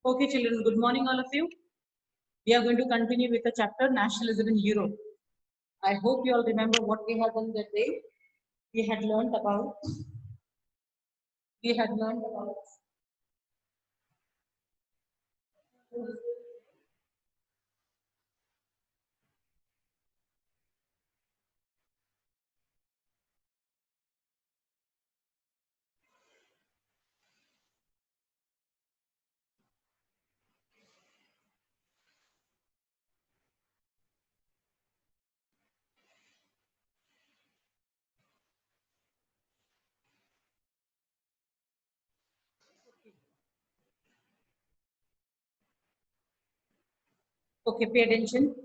Okay, children, good morning, all of you. We are going to continue with the chapter Nationalism in Europe. I hope you all remember what we had done that day. We had learned about, we had learned about okay, pay attention.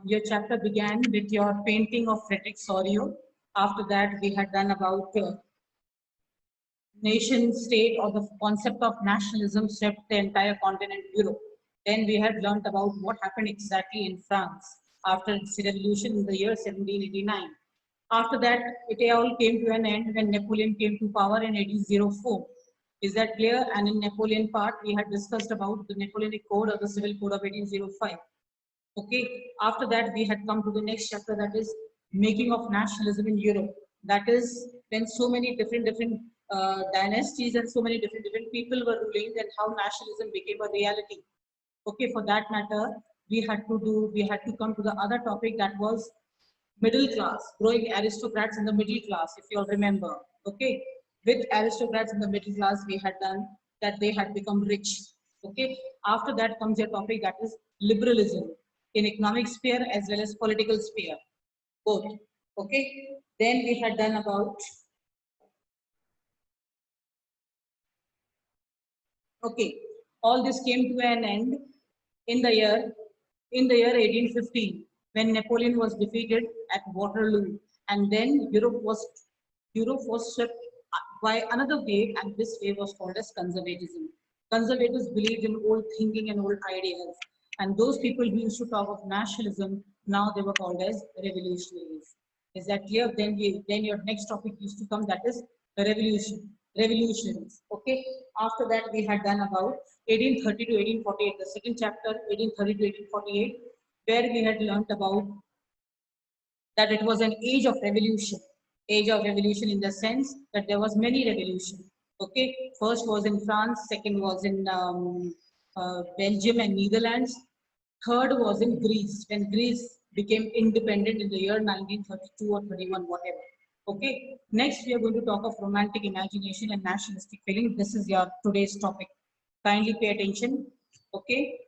Your chapter began with your painting of Frederick Sorio. After that, we had done about nation state or the concept of nationalism swept the entire continent Europe. Then we had learnt about what happened exactly in France after its revolution in the year 1789. After that, it all came to an end when Napoleon came to power in 1804. Is that clear? And in Napoleon part, we had discussed about the Napoleonic Code or the Civil Code of 1805. Okay. After that, we had come to the next chapter, that is making of nationalism in Europe. That is when so many different dynasties and so many different people were ruling, and how nationalism became a reality. Okay, for that matter, we had to come to the other topic, that was middle class, growing aristocrats in the middle class, if you all remember. Okay, with aristocrats in the middle class, we had done that they had become rich. Okay, after that comes your topic, that is liberalism in economic sphere as well as political sphere, both. Okay, then we had done about, okay, all this came to an end in the year 1815, when Napoleon was defeated at Waterloo, and then Europe was swept by another wave, and this wave was called as conservatism. Conservatives believed in old thinking and old ideas, and those people who used to talk of nationalism, now they were called as revolutionaries. Is that clear? Then your next topic used to come, that is revolutions. Okay. After that, we had done about 1830 to 1848, the second chapter, 1830 to 1848, where we had learnt about that it was an age of revolution. Age of revolution in the sense that there was many revolutions. Okay, first was in France, second was in Belgium and Netherlands, third was in Greece, when Greece became independent in the year 1932 or 31, whatever. Okay, next we are going to talk of romantic imagination and nationalistic feeling. This is your today's topic. Kindly pay attention. Okay.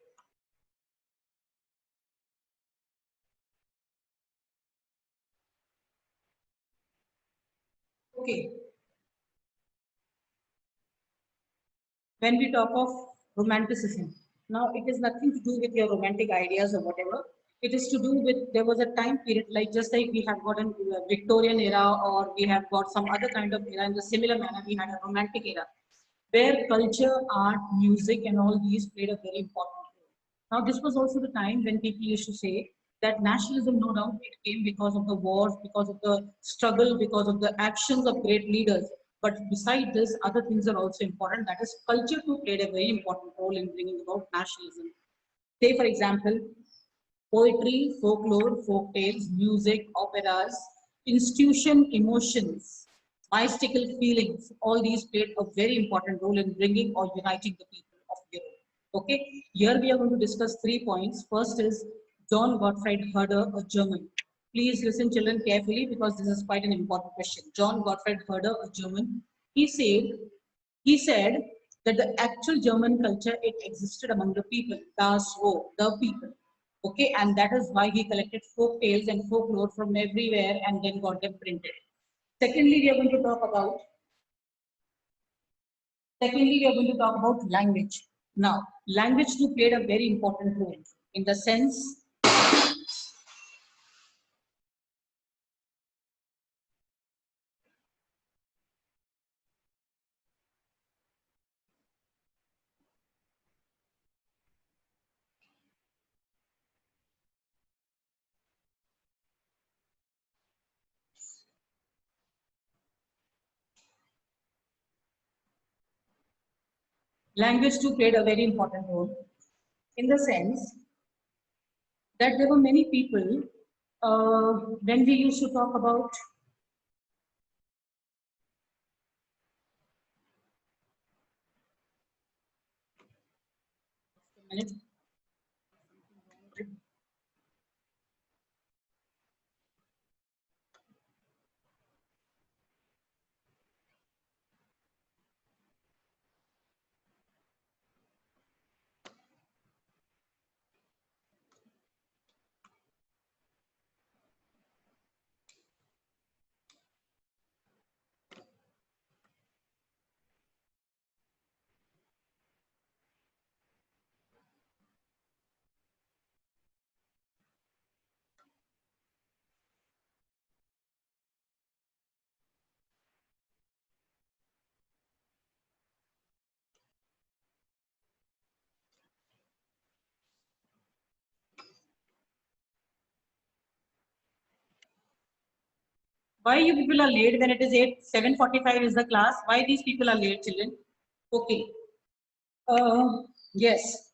Okay. When we talk of romanticism, now it is nothing to do with your romantic ideas or whatever. It is to do with, there was a time period, like just like we have got a Victorian era, or we have got some other kind of era. In the similar manner, we had a romantic era, where culture, art, music, and all these played a very important role. Now, this was also the time when people used to say that nationalism, no doubt, it came because of the wars, because of the struggle, because of the actions of great leaders. But beside this, other things are also important. That is, culture too played a very important role in bringing about nationalism. Say, for example, poetry, folklore, folk tales, music, operas, institution, emotions, mystical feelings, all these played a very important role in bringing or uniting the people of Europe. Okay, here we are going to discuss 3 points. First is John Gottfried Herder, a German. Please listen, children, carefully, because this is quite an important question. John Gottfried Herder, a German, he said, he said that the actual German culture, it existed among the people, das Volk, the people. Okay, and that is why he collected folk tales and folklore from everywhere and then got them printed. Secondly, we are going to talk about Secondly, we are going to talk about language. Now, language too played a very important role in the sense Language too played a very important role in the sense that there were many people when we used to talk about why you people are late when it is 7:45 is the class. Why these people are late, children? Okay. Yes.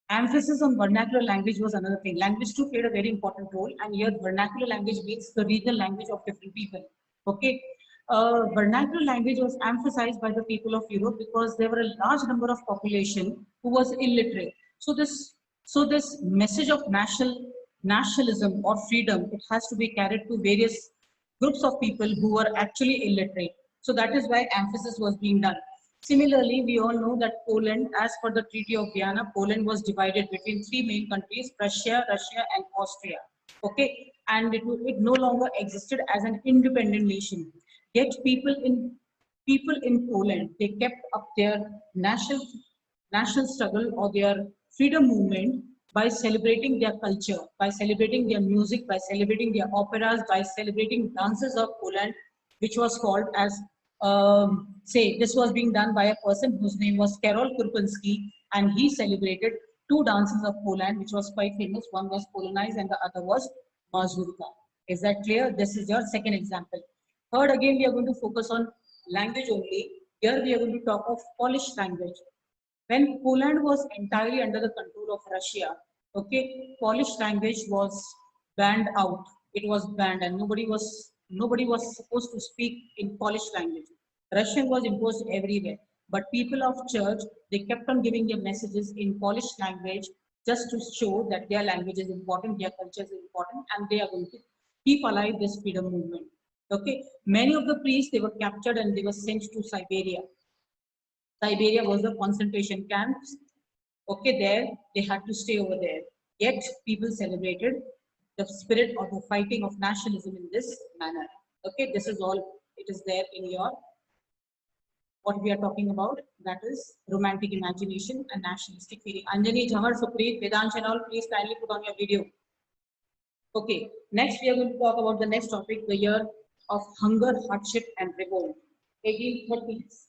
Emphasis on vernacular language was another thing. Language too played a very important role, and here vernacular language means the regional language of different people. Okay, vernacular language was emphasized by the people of Europe because there were a large number of population who was illiterate. So this message of nationalism or freedom, it has to be carried to various groups of people who were actually illiterate. So that is why emphasis was being done. Similarly, we all know that Poland, as per the Treaty of Vienna, Poland was divided between three main countries, Russia, and Austria. Okay, and it no longer existed as an independent nation. Yet people in Poland, they kept up their national struggle or their freedom movement by celebrating their culture, by celebrating their music, by celebrating their operas, by celebrating dances of Poland, which was called as, say, this was being done by a person whose name was Karol Kurpinski, and he celebrated two dances of Poland, which was quite famous. One was Polonaize and the other was Mazurka. Is that clear? This is your second example. Third, again, we are going to focus on language only. Here we are going to talk of Polish language. When Poland was entirely under the control of Russia, okay, Polish language was banned out. It was banned, and nobody was supposed to speak in Polish language. Russian was imposed everywhere, but people of church, they kept on giving their messages in Polish language just to show that their language is important, their culture is important, and they are going to keep alive this freedom movement. Okay, many of the priests, they were captured and they were sent to Siberia. Siberia was the concentration camps. Okay, there they had to stay over there. Yet people celebrated the spirit of the fighting of nationalism in this manner. Okay, this is all it is there in your what we are talking about. That is romantic imagination and nationalistic feeling. Anjani, Jhamar, Supreet, Vedansh and all, please kindly put on your video. Okay, next we are going to talk about the next topic, the year of hunger, hardship and revolt, 1830s.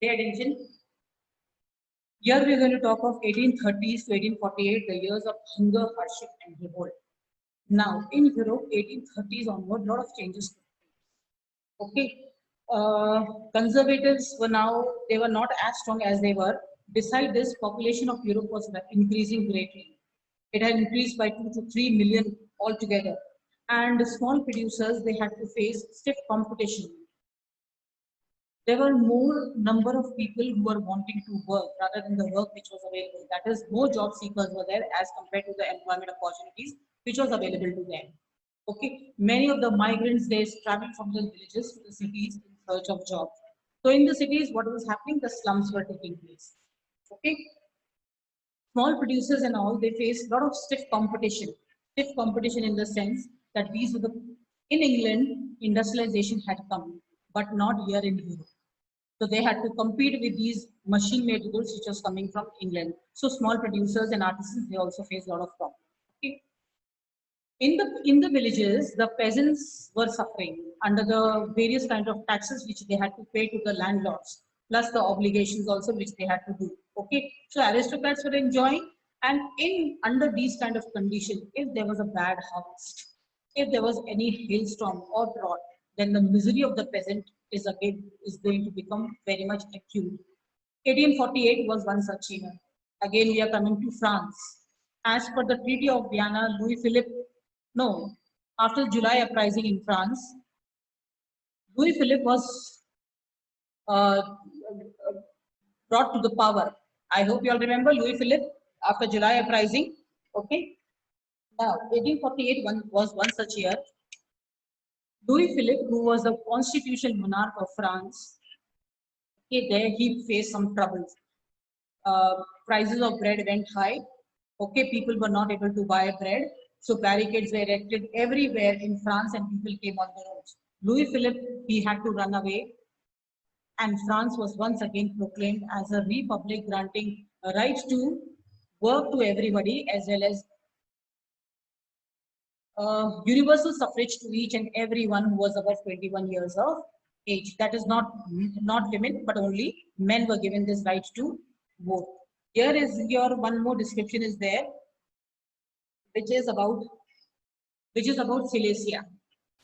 Pay attention. Here we are going to talk of 1830s to 1848, the years of hunger, hardship, and revolt. Now, in Europe, 1830s onward, lot of changes. Okay, conservatives were now, they were not as strong as they were. Beside this, population of Europe was increasing greatly. It had increased by 2 to 3 million altogether. And the small producers, they had to face stiff competition. There were more number of people who were wanting to work rather than the work which was available. That is, more job seekers were there as compared to the employment opportunities which was available to them. Okay, many of the migrants, they traveled from the villages to the cities in search of jobs. So in the cities, what was happening? The slums were taking place. Okay, small producers and all, they faced a lot of stiff competition. Stiff competition in the sense that these were the, in England, industrialization had come, but not here in Europe. So they had to compete with these machine-made goods which was coming from England. So small producers and artisans, they also faced a lot of problems. Okay. In the villages, the peasants were suffering under the various kind of taxes which they had to pay to the landlords, plus the obligations also which they had to do. Okay, so aristocrats were enjoying, and in under these kind of conditions, if there was a bad harvest, if there was any hailstorm or drought, then the misery of the peasant is going to become very much acute. 1848 was one such year. Again, we are coming to France. As per the Treaty of Vienna, Louis Philippe, no, after July uprising in France, Louis Philippe was uh, brought to the power. I hope you all remember Louis Philippe after July uprising. Okay. Now, 1848 was one such year. Louis Philippe, who was the constitutional monarch of France, okay, there he faced some troubles. Prices of bread went high. Okay, people were not able to buy bread. So barricades were erected everywhere in France and people came on the roads. Louis Philippe, he had to run away, and France was once again proclaimed as a republic, granting a right to work to everybody as well as universal suffrage to each and everyone who was above 21 years of age. That is not women, but only men were given this right to vote. Here is your one more description is there, which is about Silesia.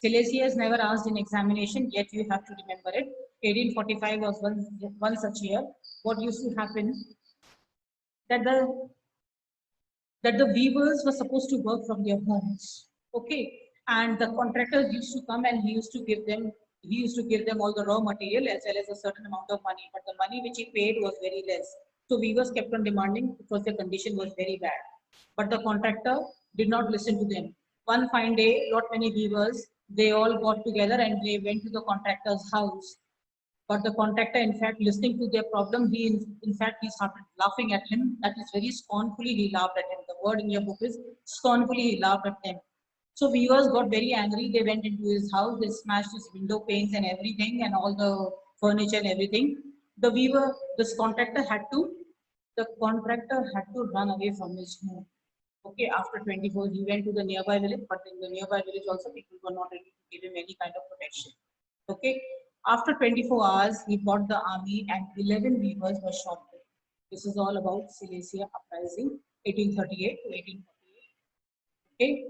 Silesia is never asked in examination, yet you have to remember it. 1845 was one such year. What used to happen that the weavers were supposed to work from their homes. Okay, and the contractors used to come and he used to give them all the raw material as well as a certain amount of money, but the money which he paid was very less. So weavers kept on demanding because their condition was very bad. But the contractor did not listen to them. One fine day, not many weavers, they all got together and they went to the contractor's house. But the contractor, in fact, listening to their problem, in fact, he started laughing at him. That is very scornfully, he laughed at him. The word in your book is scornfully, he laughed at them. So weavers got very angry. They went into his house. They smashed his window panes and everything, and all the furniture and everything. The weaver, this contractor had to, the contractor had to run away from his home. Okay, after 24, he went to the nearby village, but in the nearby village also, people were not able to give him any kind of protection. Okay, after 24 hours, he brought the army and 11 weavers were shot dead. This is all about Silesia uprising, 1838 to 1848. Okay,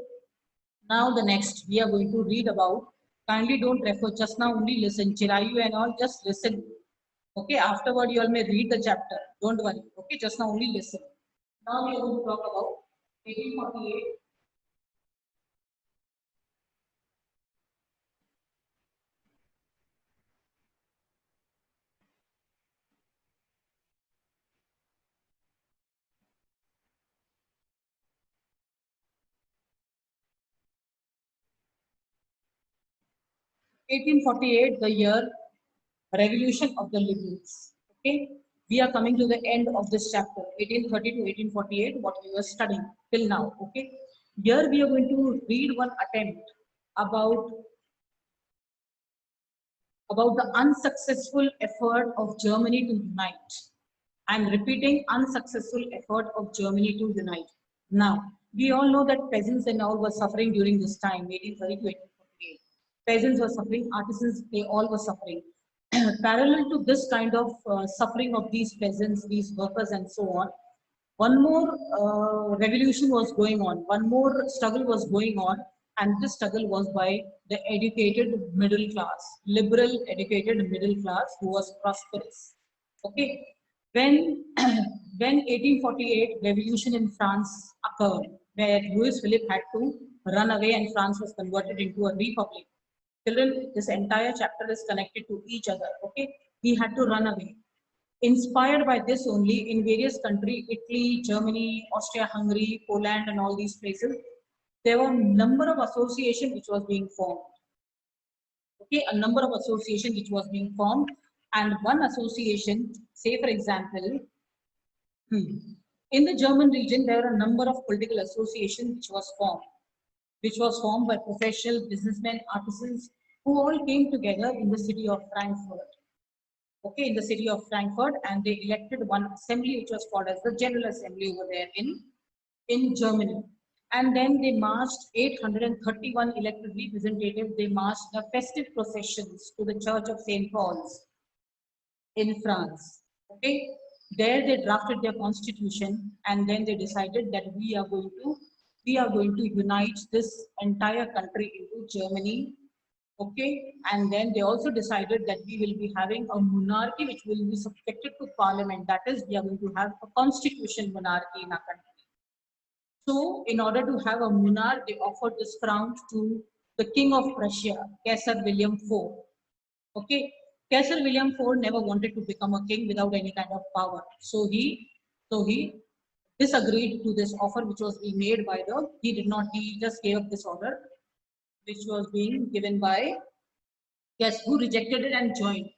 now the next we are going to read about. Kindly don't refer, just now only listen. Chirayu and all, just listen. Okay, afterward you all may read the chapter. Don't worry. Okay, just now only listen. Now we are going to talk about 1848. 1848, the year revolution of the liberals. Okay, we are coming to the end of this chapter, 1830 to 1848, what we were studying till now. Okay, here we are going to read one attempt about the unsuccessful effort of Germany to unite. I'm repeating, unsuccessful effort of Germany to unite. Now, we all know that peasants and all were suffering during this time, 1830 to 1848. Peasants were suffering, artisans, they all were suffering. Parallel to this kind of suffering of these peasants, these workers, and so on, one more revolution was going on, one more struggle was going on, and this struggle was by the educated middle class, liberal educated middle class who was prosperous. Okay, when when 1848 revolution in France occurred, where Louis Philippe had to run away and France was converted into a republic. Children, this entire chapter is connected to each other. Okay, he had to run away. Inspired by this only, in various countries, Italy, Germany, Austria, Hungary, Poland, and all these places, there were a number of associations which was being formed. Okay, a number of associations which was being formed, and one association, say for example, in the German region, there are a number of political associations which was formed by professional businessmen, artisans, who all came together in the city of Frankfurt. okay, in the city of Frankfurt, and they elected one assembly which was called as the General Assembly over there in Germany. And then they marched 831 elected representatives. They marched the festive processions to the Church of St. Paul's in France. Okay, there they drafted their constitution, and then they decided that we are going to unite this entire country into Germany. Okay, and then they also decided that we will be having a monarchy which will be subjected to parliament. That is, we are going to have a constitution monarchy in our country. So, in order to have a monarch, they offered this crown to the King of Prussia, Kaiser William IV. Okay, Kaiser William IV never wanted to become a king without any kind of power. So he disagreed to this offer which was being made by the. He did not. He just gave up this order which was being given by. Yes, who rejected it and joined.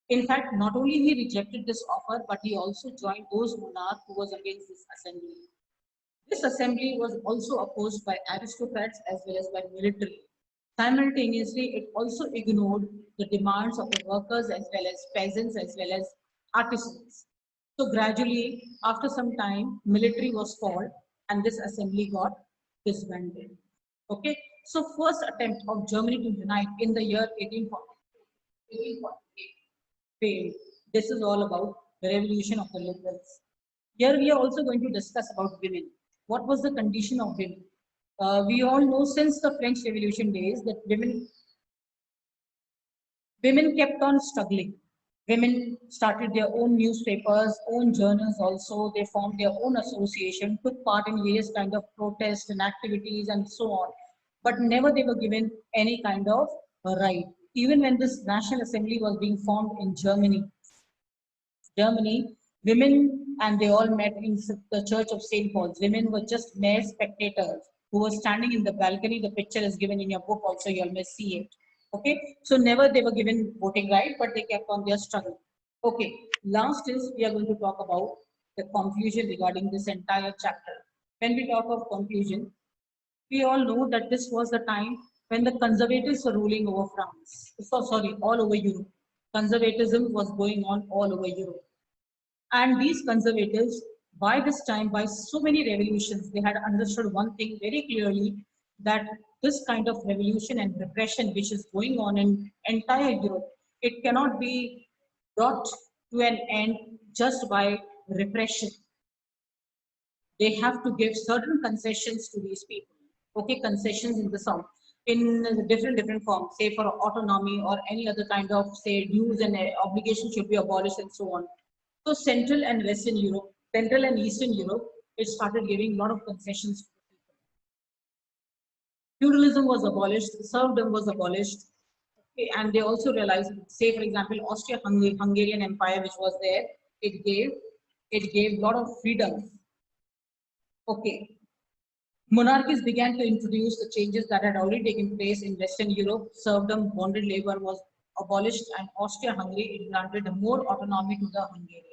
In fact, not only he rejected this offer, but he also joined those monarchs who was against this assembly. This assembly was also opposed by aristocrats as well as by military. Simultaneously, it also ignored the demands of the workers as well as peasants as well as artisans. So gradually, after some time, military was called and this assembly got disbanded. Okay, so first attempt of Germany to unite in the year 1848 failed. This is all about the revolution of the liberals. Here we are also going to discuss about women. What was the condition of women? We all know since the French Revolution days that women kept on struggling. Women started their own newspapers, own journals also. They formed their own association, took part in various kind of protests and activities and so on. But never they were given any kind of right. Even when this National Assembly was being formed in Germany, women and they all met in the Church of St. Paul's. Women were just mere spectators who were standing in the balcony. The picture is given in your book also, you all may see it. Okay, so never they were given voting right, but they kept on their struggle. Okay, last is we are going to talk about the conclusion regarding this entire chapter. When we talk of conclusion, we all know that this was the time when the conservatives were ruling over France. So sorry, all over Europe. Conservatism was going on all over Europe. And these conservatives, by this time, by so many revolutions, they had understood one thing very clearly that this kind of revolution and repression which is going on in entire Europe, it cannot be brought to an end just by repression. They have to give certain concessions to these people. Okay, concessions in the South in different forms, say for autonomy or any other kind of say dues and obligations should be abolished and so on. So Central and Eastern Europe, it started giving a lot of concessions. Feudalism was abolished, serfdom was abolished, okay, and they also realized, say for example, Austria-Hungarian Empire, which was there, it gave a lot of freedom. Okay, monarchies began to introduce the changes that had already taken place in Western Europe. Serfdom, bonded labor was abolished, and Austria-Hungary granted more autonomy to the Hungarians.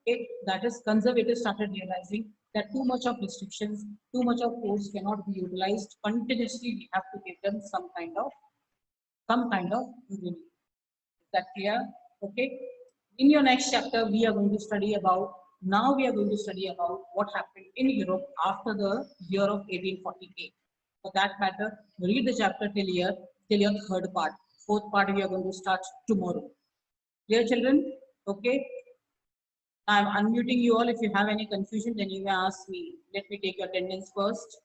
Okay, that is, conservatives started realizing that too much of restrictions, too much of force cannot be utilized continuously. We have to give them some kind of unity. Is that clear? Okay. In your next chapter, we are going to study about. Now we are going to study about what happened in Europe after the year of 1848. For that matter, read the chapter till your third part. Fourth part we are going to start tomorrow. Dear children, okay. I'm unmuting you all. If you have any confusion, then you may ask me. Let me take your attendance first.